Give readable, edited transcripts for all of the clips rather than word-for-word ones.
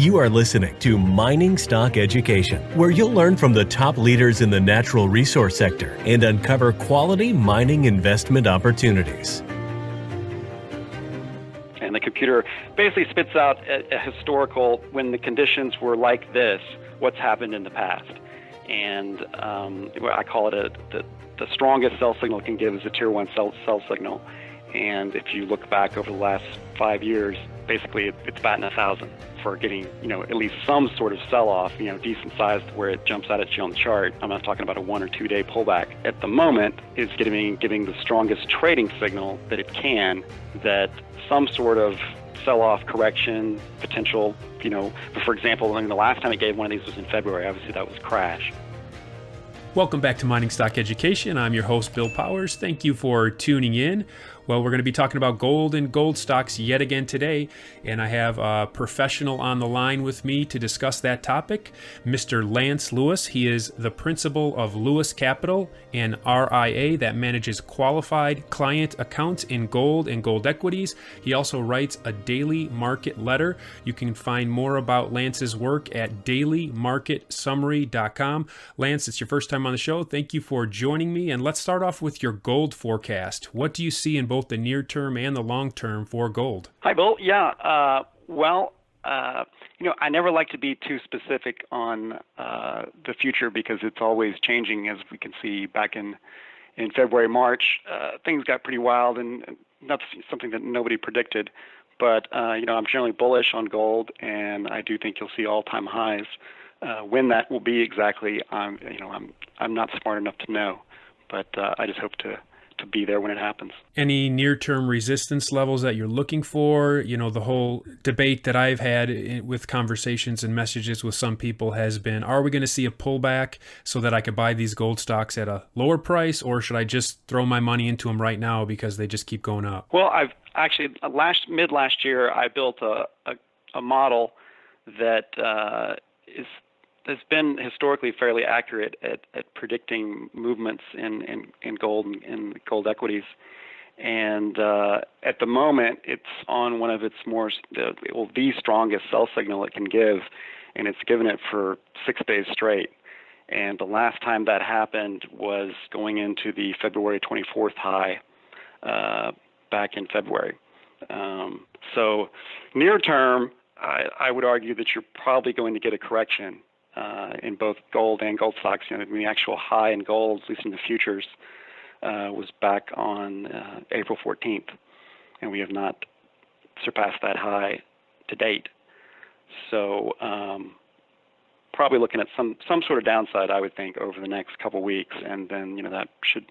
You are listening to Mining Stock Education, where you'll learn from the top leaders in the natural resource sector and uncover quality mining investment opportunities. And the computer basically spits out a historical, when the conditions were like this, what's happened in the past. And I call it the strongest sell signal it can give is a tier 1 sell signal. And if you look back over the last 5 years, basically it's batting 1,000 for getting, at least some sort of sell-off, decent sized where it jumps out at you on the chart. I'm not talking about a 1 or 2 day pullback. At the moment, is giving the strongest trading signal that it can, that some sort of sell-off correction potential, but for example, the last time it gave one of these was in February. Obviously, that was a crash. Welcome back to Mining Stock Education. I'm your host, Bill Powers. Thank you for tuning in. Well, we're going to be talking about gold and gold stocks yet again today, and I have a professional on the line with me to discuss that topic, Mr. Lance Lewis. He is the principal of Lewis Capital and RIA that manages qualified client accounts in gold and gold equities. He also writes a daily market letter. You can find more about Lance's work at dailymarketsummary.com. Lance, it's your first time on the show. Thank you for joining me, and let's start off with your gold forecast. What do you see in both the near term and the long term for gold? Hi, Bill. Yeah. I never like to be too specific on the future because it's always changing, as we can see back in February, March. Things got pretty wild, and that's something that nobody predicted. But I'm generally bullish on gold, and I do think you'll see all-time highs. When that will be exactly, I'm not smart enough to know, but I just hope to be there when it happens. Any near-term resistance levels that you're looking for? The whole debate that I've had with conversations and messages with some people has been, are we going to see a pullback so that I could buy these gold stocks at a lower price, or should I just throw my money into them right now because they just keep going up? Well, I've actually, mid last year, I built a model that has been historically fairly accurate at predicting movements in gold and gold equities. And at the moment, it's on one of its the strongest sell signal it can give, and it's given it for 6 days straight. And the last time that happened was going into the February 24th high back in February. So near term, I would argue that you're probably going to get a correction in both gold and gold stocks. The actual high in gold, at least in the futures, was back on April 14th, and we have not surpassed that high to date. So probably looking at some sort of downside, I would think, over the next couple weeks, and then that should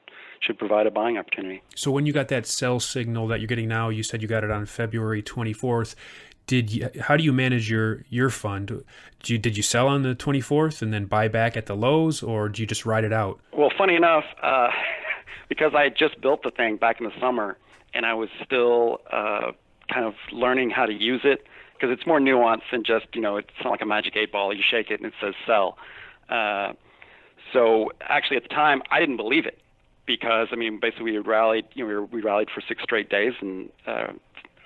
provide a buying opportunity. So when you got that sell signal that you're getting now, you said you got it on February 24th. How do you manage your fund? Did you sell on the 24th and then buy back at the lows, or do you just ride it out? Well, funny enough, because I had just built the thing back in the summer, and I was still kind of learning how to use it, because it's more nuanced than just, it's not like a magic 8 ball. You shake it and it says sell. So actually at the time, I didn't believe it, because, basically we rallied, we rallied for 6 straight days, and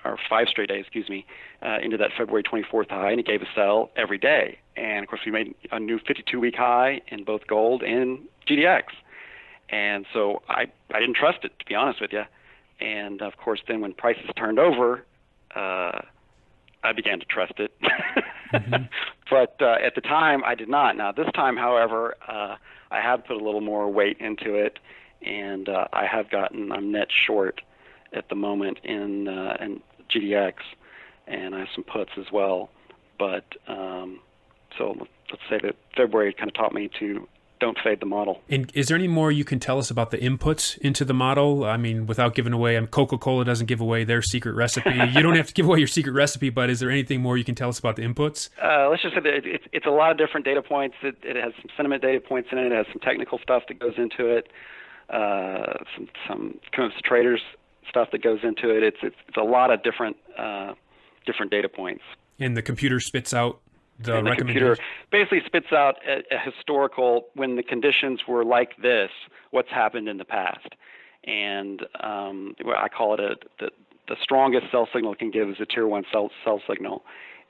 or 5 straight days, into that February 24th high, and it gave a sell every day. And of course, we made a new 52-week high in both gold and GDX. And so I didn't trust it, to be honest with you. And of course, then when prices turned over, I began to trust it. Mm-hmm. But at the time, I did not. Now, this time, however, I have put a little more weight into it, and I'm net short at the moment in GDX, and I have some puts as well. But so let's say that February kind of taught me to don't fade the model. And is there any more you can tell us about the inputs into the model? Without giving away, Coca-Cola doesn't give away their secret recipe. You don't have to give away your secret recipe, but is there anything more you can tell us about the inputs? Let's just say that it's a lot of different data points. It has some sentiment data points in it. It has some technical stuff that goes into it. Some kind of traders stuff that goes into it. It's a lot of different data points. And the computer spits out the computer basically spits out a historical, when the conditions were like this, what's happened in the past. And I call it the the strongest sell signal it can give is a tier one sell signal.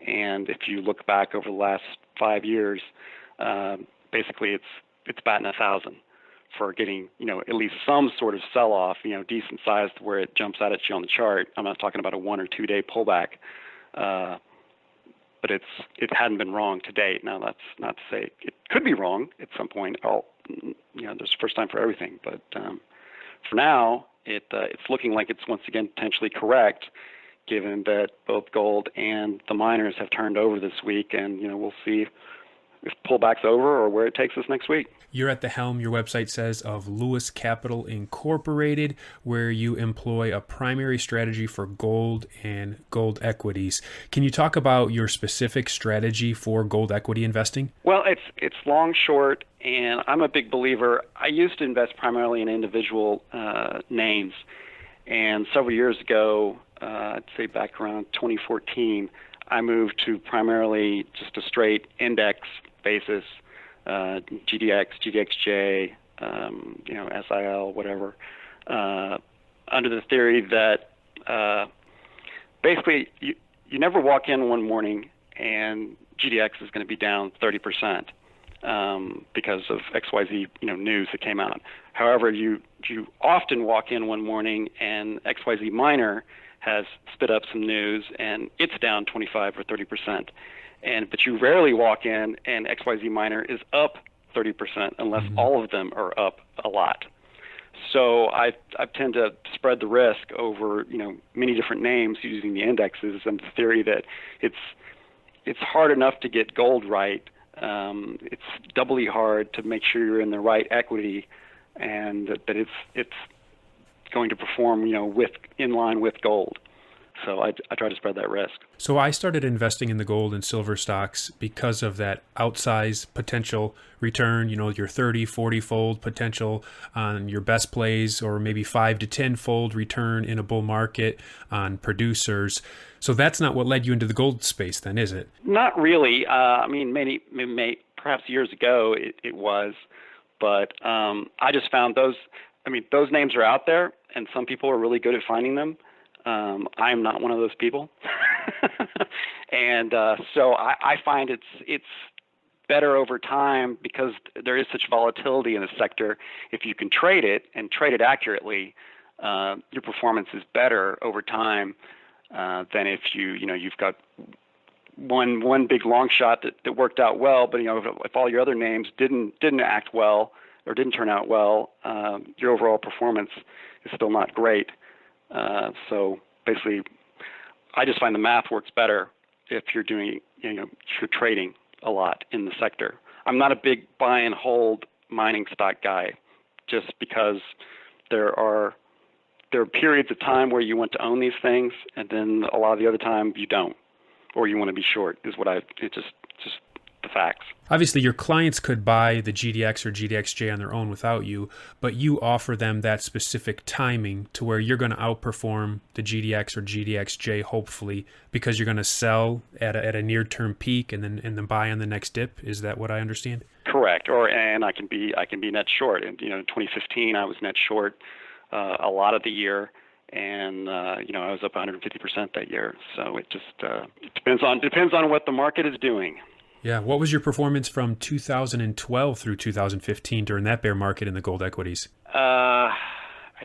And if you look back over the last 5 years, basically it's batting 1,000 for getting, at least some sort of sell-off, decent sized where it jumps out at you on the chart. I'm not talking about a 1 or 2 day pullback, but it hadn't been wrong to date. Now that's not to say it could be wrong at some point. There's first time for everything, but for now, it's looking like it's once again potentially correct, given that both gold and the miners have turned over this week, and we'll see if pullback's over or where it takes us next week. You're at the helm, your website says, of Lewis Capital Incorporated, where you employ a primary strategy for gold and gold equities. Can you talk about your specific strategy for gold equity investing? Well, it's long, short, and I'm a big believer. I used to invest primarily in individual names, and several years ago, I'd say back around 2014, I moved to primarily just a straight index basis, GDX, GDXJ, SIL, whatever, under the theory that basically you never walk in one morning and GDX is going to be down 30% because of XYZ news that came out. However, you often walk in one morning and XYZ miner has spit up some news and it's down 25 or 30%. But you rarely walk in and XYZ miner is up 30% unless all of them are up a lot. So I tend to spread the risk over many different names using the indexes and the theory that it's hard enough to get gold right. It's doubly hard to make sure you're in the right equity and that it's going to perform in line with gold. So I try to spread that risk. So I started investing in the gold and silver stocks because of that outsized potential return, your 30, 40-fold potential on your best plays, or maybe 5 to 10-fold return in a bull market on producers. So that's not what led you into the gold space then, is it? Not really. Perhaps years ago it was, but I just found those names are out there and some people are really good at finding them. I'm not one of those people. And so I find it's better over time because there is such volatility in the sector. If you can trade it and trade it accurately, your performance is better over time than if you've got one big long shot that worked out well, but if all your other names didn't act well or didn't turn out well, your overall performance is still not great. So basically, I just find the math works better if you're doing, if you're trading a lot in the sector. I'm not a big buy and hold mining stock guy, just because there are periods of time where you want to own these things, and then a lot of the other time you don't, or you want to be short. It's just the facts. Obviously, your clients could buy the GDX or GDXJ on their own without you, but you offer them that specific timing to where you're going to outperform the GDX or GDXJ, hopefully, because you're going to sell at a near-term peak and then buy on the next dip. Is that what I understand? Correct. And I can be net short. And in 2015, I was net short a lot of the year. And I was up 150% that year. So it just it depends on what the market is doing. Yeah. What was your performance from 2012 through 2015 during that bear market in the gold equities? I'd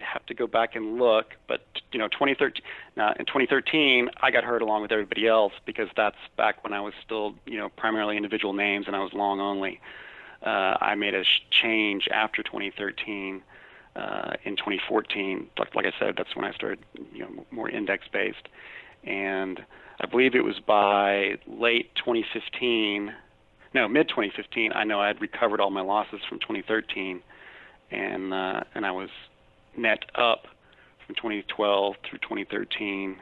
have to go back and look, but 2013. Now in 2013, I got hurt along with everybody else because that's back when I was still primarily individual names and I was long only. I made a change after 2013. In 2014, like I said, that's when I started more index based, and I believe it was by mid 2015, I know I had recovered all my losses from 2013, and I was net up from 2012 through 2013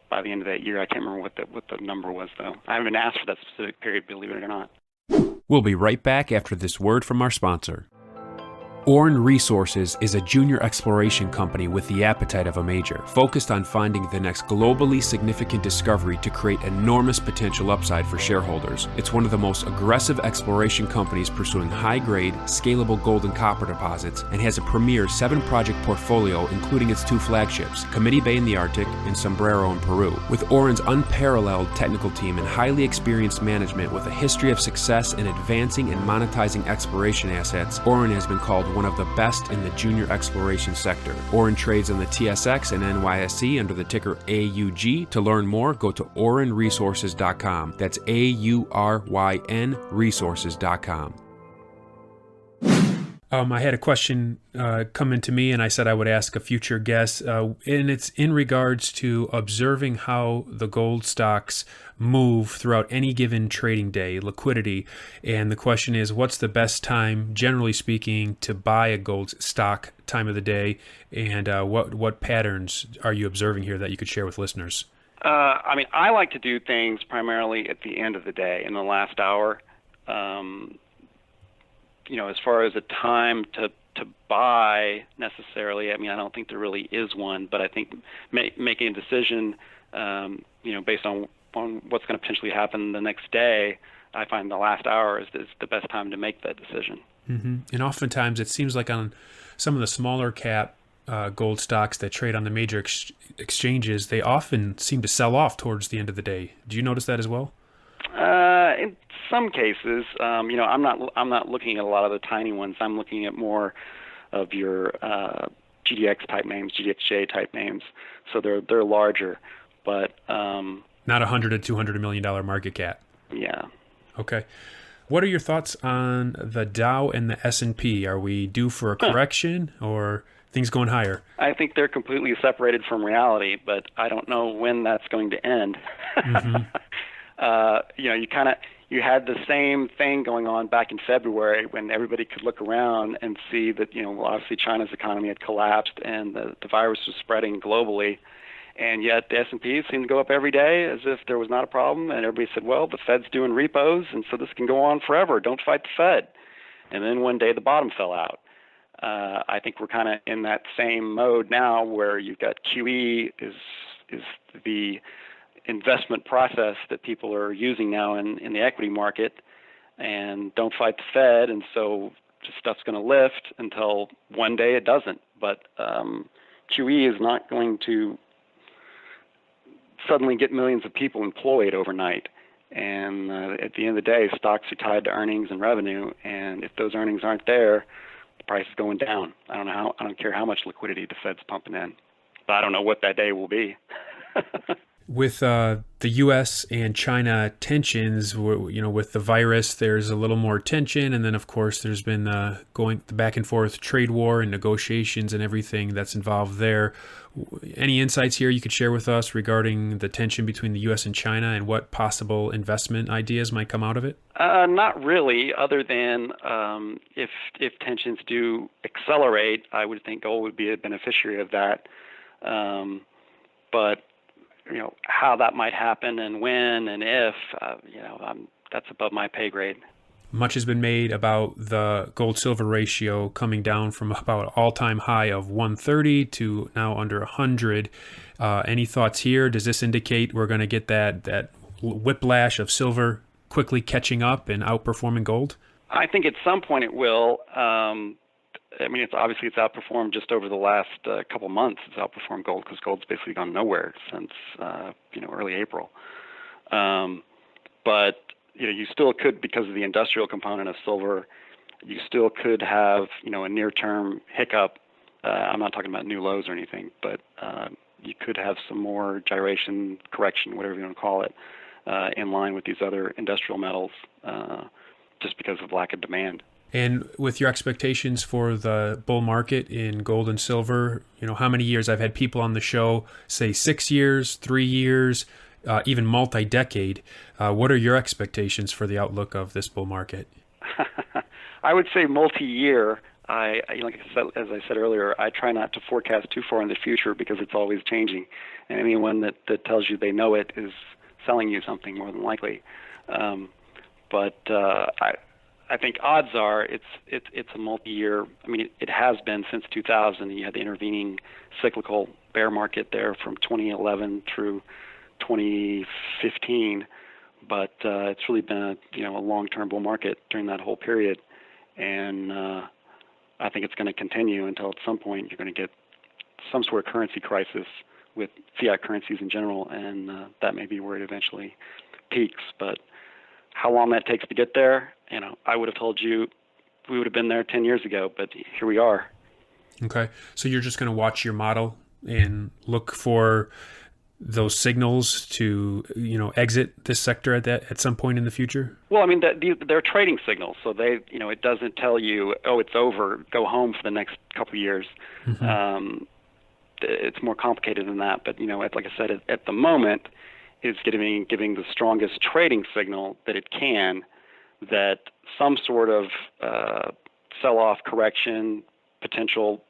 by the end of that year. I can't remember what the number was, though. I haven't been asked for that specific period, believe it or not. We'll be right back after this word from our sponsor. Orin Resources is a junior exploration company with the appetite of a major, focused on finding the next globally significant discovery to create enormous potential upside for shareholders. It's one of the most aggressive exploration companies pursuing high-grade, scalable gold and copper deposits, and has a premier 7-project portfolio including its 2 flagships, Committee Bay in the Arctic and Sombrero in Peru. With Orin's unparalleled technical team and highly experienced management with a history of success in advancing and monetizing exploration assets, Orin has been called one of the best in the junior exploration sector. Orin trades on the TSX and NYSE under the ticker AUG. To learn more, go to OrinResources.com. That's AURYN Resources.com. I had a question come into me, and I said I would ask a future guest, and it's in regards to observing how the gold stocks move throughout any given trading day, liquidity. And the question is, what's the best time, generally speaking, to buy a gold stock time of the day, and what patterns are you observing here that you could share with listeners? I like to do things primarily at the end of the day, in the last hour. As far as a time to buy necessarily, I don't think there really is one, but I think making a decision, based on what's going to potentially happen the next day, I find the last hour is the best time to make that decision. Mm-hmm. And oftentimes it seems like on some of the smaller cap gold stocks that trade on the major exchanges, they often seem to sell off towards the end of the day. Do you notice that as well? In some cases, I'm not looking at a lot of the tiny ones. I'm looking at more of your GDX type names, GDXJ type names. So they're larger, but not $100 to $200 million market cap. Yeah. Okay. What are your thoughts on the Dow and the S&P? Are we due for a correction or things going higher? I think they're completely separated from reality, but I don't know when that's going to end. Mm-hmm. You had the same thing going on back in February when everybody could look around and see that, obviously China's economy had collapsed and the virus was spreading globally. And yet the S&P seemed to go up every day as if there was not a problem. And everybody said, well, the Fed's doing repos, and so this can go on forever. Don't fight the Fed. And then one day the bottom fell out. I think we're kind of in that same mode now where you've got QE is the investment process that people are using now in the equity market, and don't fight the Fed, and so just stuff's going to lift until one day it doesn't. But QE is not going to suddenly get millions of people employed overnight. And at the end of the day, stocks are tied to earnings and revenue, and if those earnings aren't there, the price is going down. I don't care how much liquidity the Fed's pumping in, but I don't know what that day will be. With the U.S. and China tensions, with the virus, there's a little more tension. And then, of course, there's been going the back and forth trade war and negotiations and everything that's involved there. Any insights here you could share with us regarding the tension between the U.S. and China and what possible investment ideas might come out of it? Not really, other than if tensions do accelerate, I would think gold would be a beneficiary of that. But how that might happen and when and if, that's above my pay grade. Much has been made about the gold-silver ratio coming down from about an all-time high of 130 to now under 100. Any thoughts here? Does this indicate we're going to get that whiplash of silver quickly catching up and outperforming gold? I think at some point it will. It's outperformed just over the last couple months. It's outperformed gold because gold's basically gone nowhere since early April. But you still could, because of the industrial component of silver, you still could have a near-term hiccup. I'm not talking about new lows or anything, but you could have some more gyration, correction, whatever you want to call it, in line with these other industrial metals, just because of lack of demand. And with your expectations for the bull market in gold and silver, how many years? I've had people on the show say 6 years, 3 years, even multi-decade. What are your expectations for the outlook of this bull market? I would say multi-year. As I said earlier, I try not to forecast too far in the future because it's always changing. And anyone that tells you they know it is selling you something more than likely. I think odds are it's a multi-year. I mean, it has been since 2000. You had the intervening cyclical bear market there from 2011 through 2015, but it's really been a long-term bull market during that whole period, and I think it's going to continue until at some point you're going to get some sort of currency crisis with fiat currencies in general, and that may be where it eventually peaks. But how long that takes to get there, I would have told you we would have been there 10 years ago, but here we are. Okay. So you're just going to watch your model and look for those signals to, exit this sector at some point in the future? Well, I mean, they're trading signals, so it doesn't tell you, oh, it's over, go home for the next couple of years. Mm-hmm. It's more complicated than that, but like I said, at the moment, it's giving the strongest trading signal that it can, that some sort of sell-off correction potential.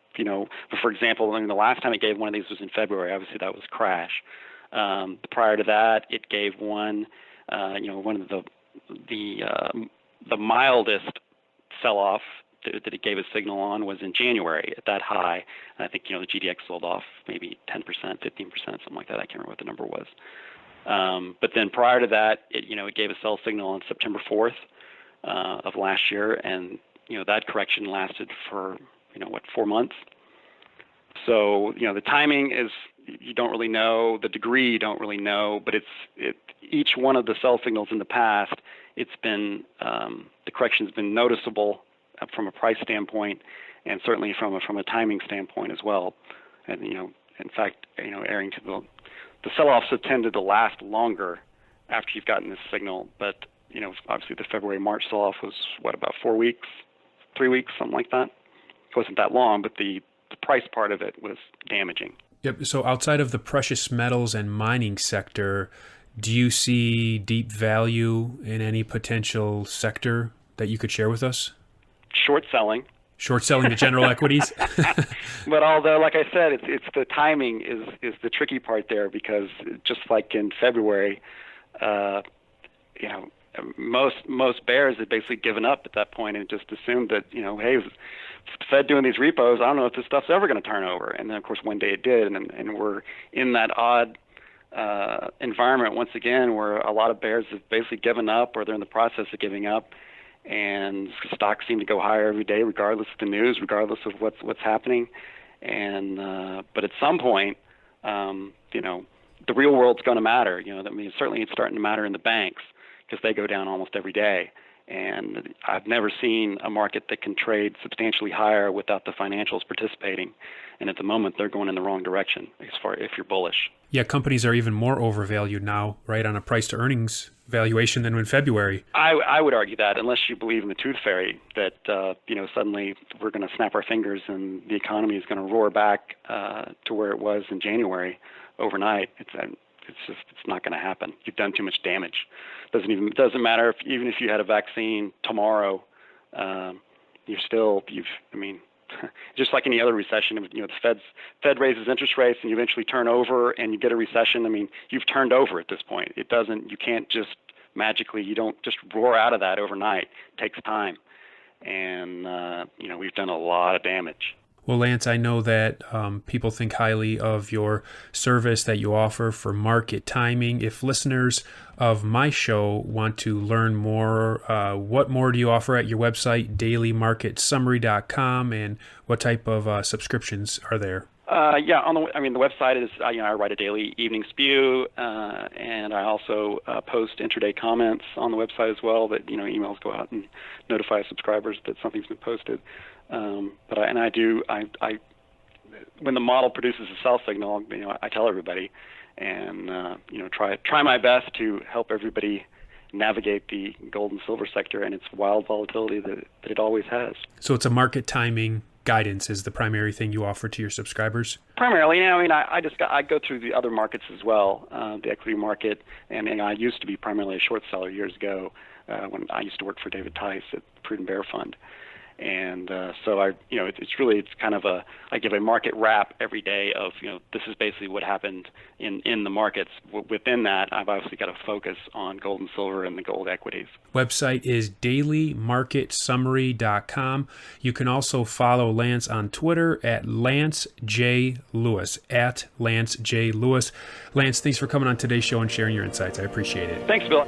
For example, the last time it gave one of these was in February. Obviously, that was crash. Prior to that, it gave one, one of the mildest sell-off that it gave a signal on was in January at that high. And I think the GDX sold off maybe 10%, 15%, something like that. I can't remember what the number was. But then prior to that, it gave a sell signal on September 4th of last year, and that correction lasted for 4 months. So the timing is, you don't really know, the degree you don't really know, but each one of the sell signals in the past, it's been the correction's been noticeable from a price standpoint, and certainly from a timing standpoint as well. And in fact, erring to the sell-offs have tended to last longer after you've gotten this signal. But obviously the February-March sell-off was about 4 weeks, 3 weeks, something like that. It wasn't that long, but the price part of it was damaging. Yep. So outside of the precious metals and mining sector, do you see deep value in any potential sector that you could share with us? Short selling. Short selling the general equities? But although, like I said, it's the timing is the tricky part there, because just like in February, most bears had basically given up at that point and just assumed that, hey, the Fed doing these repos, I don't know if this stuff's ever going to turn over. And then, of course, one day it did, and we're in that odd environment once again where a lot of bears have basically given up, or they're in the process of giving up, and stocks seem to go higher every day, regardless of the news, regardless of what's happening. And but at some point, the real world's going to matter. Certainly it's starting to matter in the banks, because they go down almost every day. And I've never seen a market that can trade substantially higher without the financials participating. And at the moment, they're going in the wrong direction as far if you're bullish. Yeah, companies are even more overvalued now, right, on a price-to-earnings valuation than in February. I would argue that, unless you believe in the tooth fairy, that suddenly we're going to snap our fingers and the economy is going to roar back to where it was in January overnight. It's not going to happen. You've done too much damage. Doesn't matter even if you had a vaccine tomorrow. Just like any other recession, the Fed raises interest rates and you eventually turn over and you get a recession. You've turned over at this point. You can't just magically, you don't just roar out of that overnight. It takes time. And, we've done a lot of damage. Well, Lance, I know that people think highly of your service that you offer for market timing. If listeners of my show want to learn more, what more do you offer at your website, dailymarketsummary.com, and what type of subscriptions are there? The website is, I write a daily evening spew, and I also post intraday comments on the website as well, that, emails go out and notify subscribers that something's been posted. When the model produces a sell signal, I tell everybody, and try my best to help everybody navigate the gold and silver sector and its wild volatility that it always has. So it's a market timing guidance is the primary thing you offer to your subscribers? Primarily, I go through the other markets as well, the equity market, and I used to be primarily a short seller years ago when I used to work for David Tice at Prudent Fund. And so it's kind of I give a market wrap every day of, this is basically what happened in the markets. Within that, I've obviously got to focus on gold and silver and the gold equities. Website is dailymarketsummary.com. You can also follow Lance on Twitter at Lance J. Lewis, at Lance J. Lewis. Lance, thanks for coming on today's show and sharing your insights. I appreciate it. Thanks, Bill.